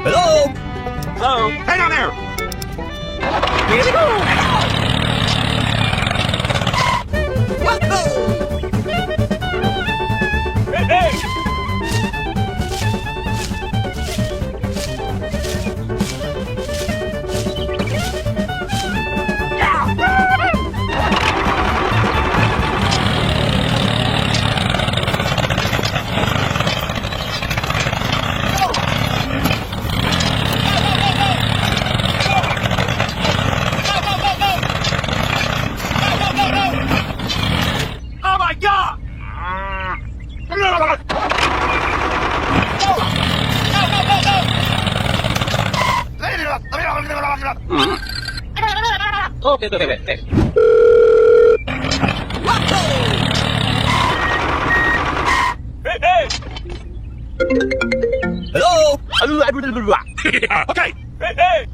Hello? Hello? Hang on there! Here we go! Hey, hey! Oh my God! Okay, okay, okay. Hey, hey! Hello? Okay! Hey, hey!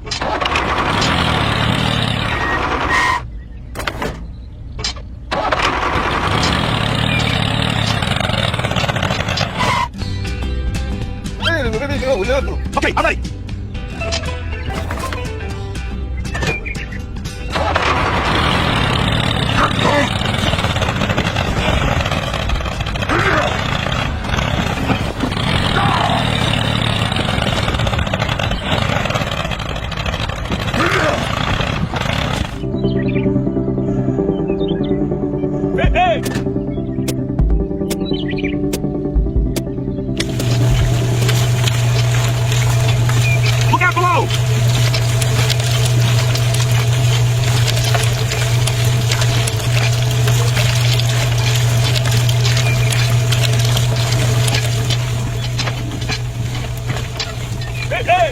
Okay, I'm ready! Hey, hey! Look out below! Hey, hey!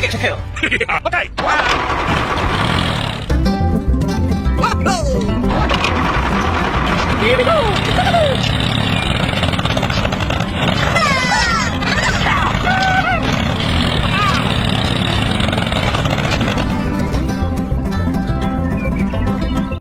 착해요. Okay! Here we go.